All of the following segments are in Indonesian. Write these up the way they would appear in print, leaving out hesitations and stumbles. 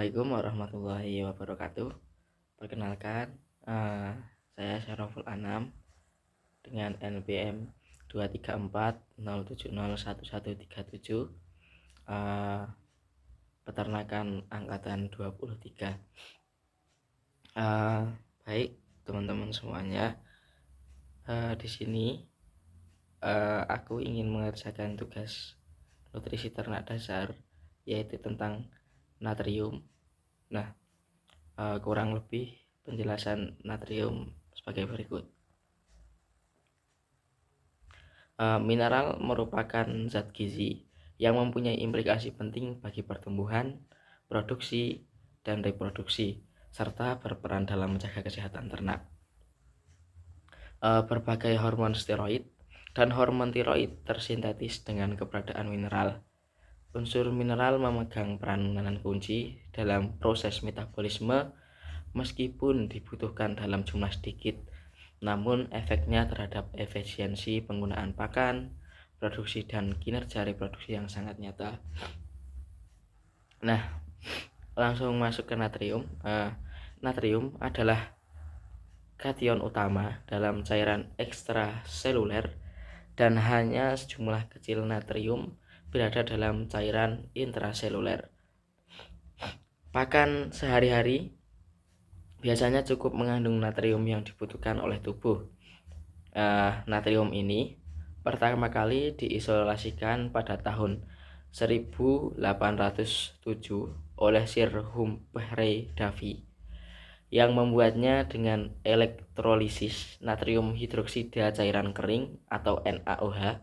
Assalamualaikum warahmatullahi wabarakatuh. Perkenalkan, saya Syaroful Anam dengan NPM 23407011137, peternakan angkatan 23. Baik teman-teman semuanya, di sini aku ingin mengerjakan tugas nutrisi ternak dasar, yaitu tentang natrium. Nah, kurang lebih penjelasan natrium sebagai berikut. Mineral merupakan zat gizi yang mempunyai implikasi penting bagi pertumbuhan, produksi, dan reproduksi, serta berperan dalam menjaga kesehatan ternak. Berbagai hormon steroid dan hormon tiroid tersintetis dengan keberadaan mineral. Unsur mineral memegang peranan kunci dalam proses metabolisme meskipun dibutuhkan dalam jumlah sedikit, namun efeknya terhadap efisiensi penggunaan pakan, produksi, dan kinerja reproduksi yang sangat nyata. Nah, langsung masuk ke natrium. Natrium adalah kation utama dalam cairan ekstraseluler dan hanya sejumlah kecil natrium berada dalam cairan intraseluler. Pakan sehari-hari biasanya cukup mengandung natrium yang dibutuhkan oleh tubuh. Natrium ini pertama kali diisolasikan pada tahun 1807 oleh Sir Humphrey Davy yang membuatnya dengan elektrolisis natrium hidroksida cairan kering atau NaOH.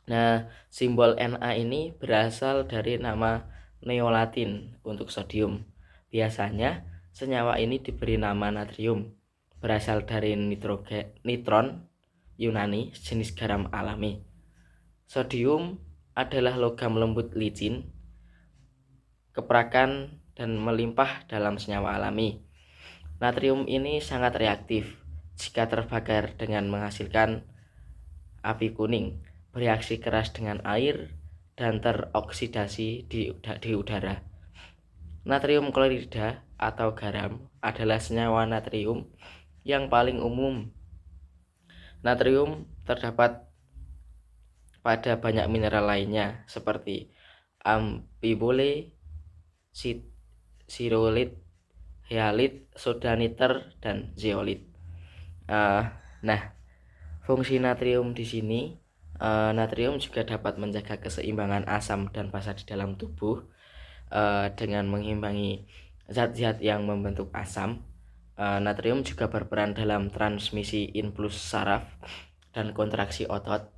Nah, simbol Na ini berasal dari nama Neolatin untuk sodium. Biasanya senyawa ini diberi nama natrium, berasal dari nitron Yunani, jenis garam alami. Sodium adalah logam lembut licin, keprakan, dan melimpah dalam senyawa alami. Natrium ini sangat reaktif jika terbakar dengan menghasilkan api kuning, bereaksi keras dengan air, dan teroksidasi di udara. Natrium klorida atau garam adalah senyawa natrium yang paling umum. Natrium terdapat pada banyak mineral lainnya seperti amphibole, sirolit, hyalit, soda niter, dan zeolit. Nah, fungsi natrium di sini, natrium juga dapat menjaga keseimbangan asam dan basa di dalam tubuh dengan mengimbangi zat-zat yang membentuk asam. Natrium juga berperan dalam transmisi impuls saraf dan kontraksi otot.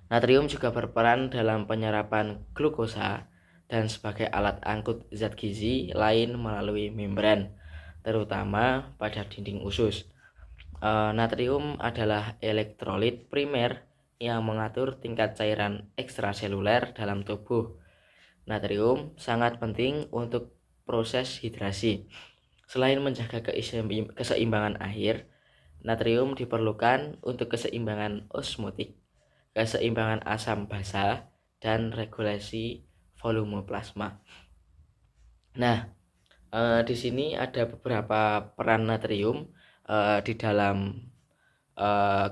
Natrium juga berperan dalam penyerapan glukosa dan sebagai alat angkut zat gizi lain melalui membran, terutama pada dinding usus. Natrium adalah elektrolit primer yang mengatur tingkat cairan ekstraseluler dalam tubuh. Natrium sangat penting untuk proses hidrasi. Selain menjaga keseimbangan air, natrium diperlukan untuk keseimbangan osmotik, keseimbangan asam basa, dan regulasi volume plasma. Nah, di sini ada beberapa peran natrium di dalam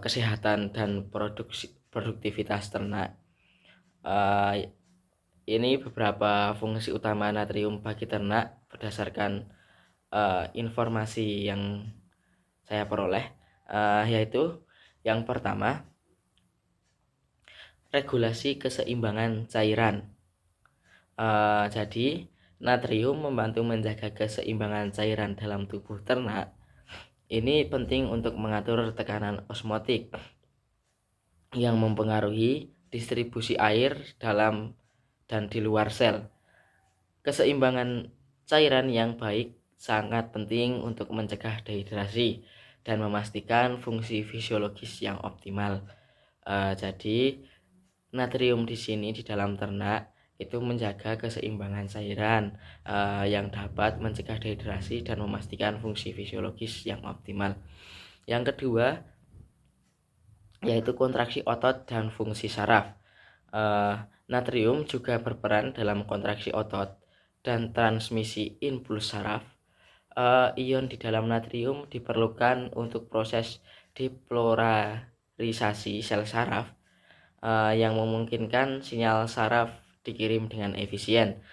kesehatan dan produktivitas ternak. Ini beberapa fungsi utama natrium bagi ternak berdasarkan informasi yang saya peroleh, yaitu yang pertama, regulasi keseimbangan cairan. Jadi natrium membantu menjaga keseimbangan cairan dalam tubuh ternak. Ini penting untuk mengatur tekanan osmotik yang mempengaruhi distribusi air dalam dan di luar sel. Keseimbangan cairan yang baik sangat penting untuk mencegah dehidrasi dan memastikan fungsi fisiologis yang optimal. Jadi natrium di sini di dalam ternak itu menjaga keseimbangan cairan yang dapat mencegah dehidrasi dan memastikan fungsi fisiologis yang optimal. Yang kedua yaitu kontraksi otot dan fungsi saraf. Natrium juga berperan dalam kontraksi otot dan transmisi impuls saraf. Ion di dalam natrium diperlukan untuk proses depolarisasi sel saraf, yang memungkinkan sinyal saraf dikirim dengan efisien.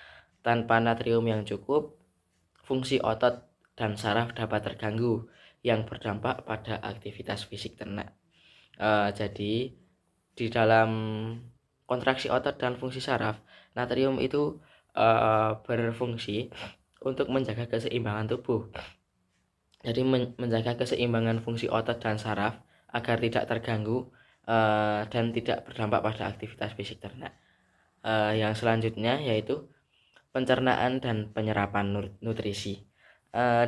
Tanpa natrium yang cukup, fungsi otot dan saraf dapat terganggu, yang berdampak pada aktivitas fisik ternak. Jadi di dalam kontraksi otot dan fungsi saraf, natrium itu berfungsi untuk menjaga keseimbangan tubuh. Jadi menjaga keseimbangan fungsi otot dan saraf agar tidak terganggu dan tidak berdampak pada aktivitas fisik ternak. Yang selanjutnya yaitu pencernaan dan penyerapan nutrisi.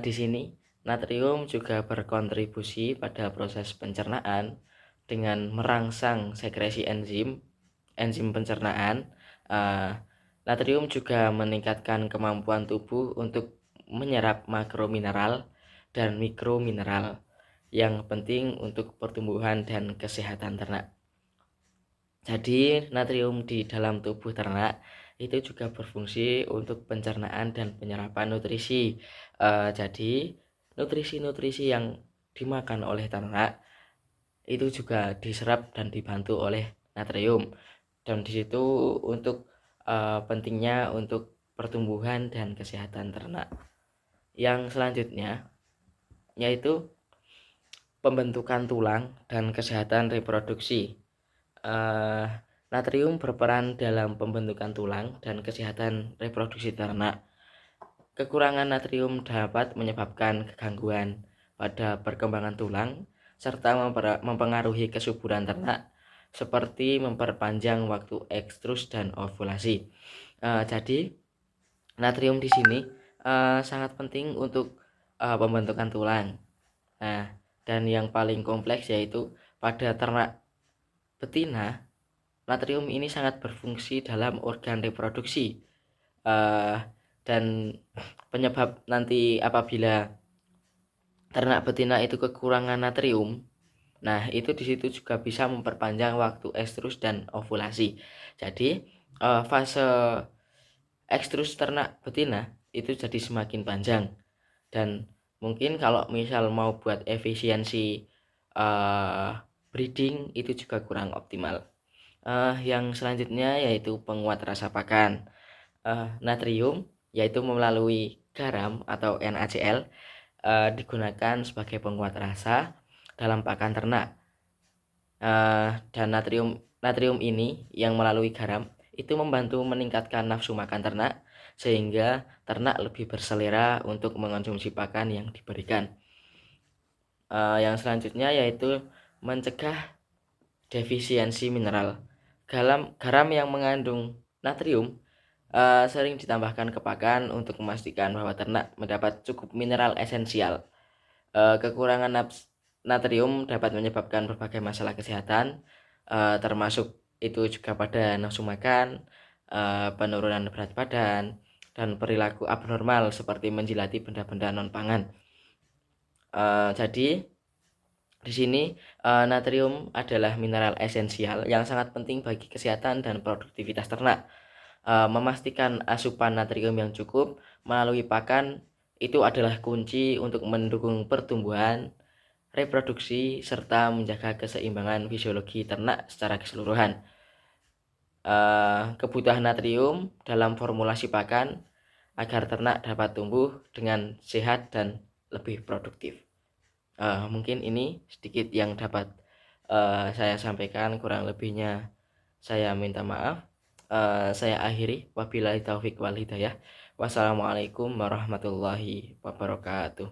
Di sini natrium juga berkontribusi pada proses pencernaan dengan merangsang sekresi enzim pencernaan. Natrium juga meningkatkan kemampuan tubuh untuk menyerap makromineral dan mikromineral yang penting untuk pertumbuhan dan kesehatan ternak. Jadi natrium di dalam tubuh ternak itu juga berfungsi untuk pencernaan dan penyerapan nutrisi. Jadi nutrisi-nutrisi yang dimakan oleh ternak itu juga diserap dan dibantu oleh natrium, dan di situ untuk pentingnya untuk pertumbuhan dan kesehatan ternak. Yang selanjutnya yaitu pembentukan tulang dan kesehatan reproduksi. Natrium berperan dalam pembentukan tulang dan kesehatan reproduksi ternak. Kekurangan natrium dapat menyebabkan kegangguan pada perkembangan tulang serta mempengaruhi kesuburan ternak, seperti memperpanjang waktu ekstrus dan ovulasi. Jadi natrium di sini sangat penting untuk pembentukan tulang. Nah, dan yang paling kompleks yaitu pada ternak betina, natrium ini sangat berfungsi dalam organ reproduksi, dan penyebab nanti apabila ternak betina itu kekurangan natrium, nah itu di situ juga bisa memperpanjang waktu estrus dan ovulasi. Jadi fase ekstrus ternak betina itu jadi semakin panjang, dan mungkin kalau misal mau buat efisiensi breeding itu juga kurang optimal. Yang selanjutnya yaitu penguat rasa pakan. Natrium yaitu melalui garam atau NaCl digunakan sebagai penguat rasa dalam pakan ternak. Dan natrium ini yang melalui garam itu membantu meningkatkan nafsu makan ternak, sehingga ternak lebih berselera untuk mengonsumsi pakan yang diberikan. Yang selanjutnya yaitu mencegah defisiensi mineral. Garam yang mengandung natrium sering ditambahkan ke pakan untuk memastikan bahwa ternak mendapat cukup mineral esensial. Kekurangan natrium dapat menyebabkan berbagai masalah kesehatan, termasuk itu juga pada nafsu makan, penurunan berat badan, dan perilaku abnormal seperti menjilati benda-benda non-pangan. Jadi di sini natrium adalah mineral esensial yang sangat penting bagi kesehatan dan produktivitas ternak. Memastikan asupan natrium yang cukup melalui pakan itu adalah kunci untuk mendukung pertumbuhan, reproduksi, serta menjaga keseimbangan fisiologi ternak secara keseluruhan. Kebutuhan natrium dalam formulasi pakan agar ternak dapat tumbuh dengan sehat dan lebih produktif. Mungkin ini sedikit yang dapat saya sampaikan, kurang lebihnya saya minta maaf. Saya akhiri, wabillahi taufik wal hidayah. Wassalamualaikum warahmatullahi wabarakatuh.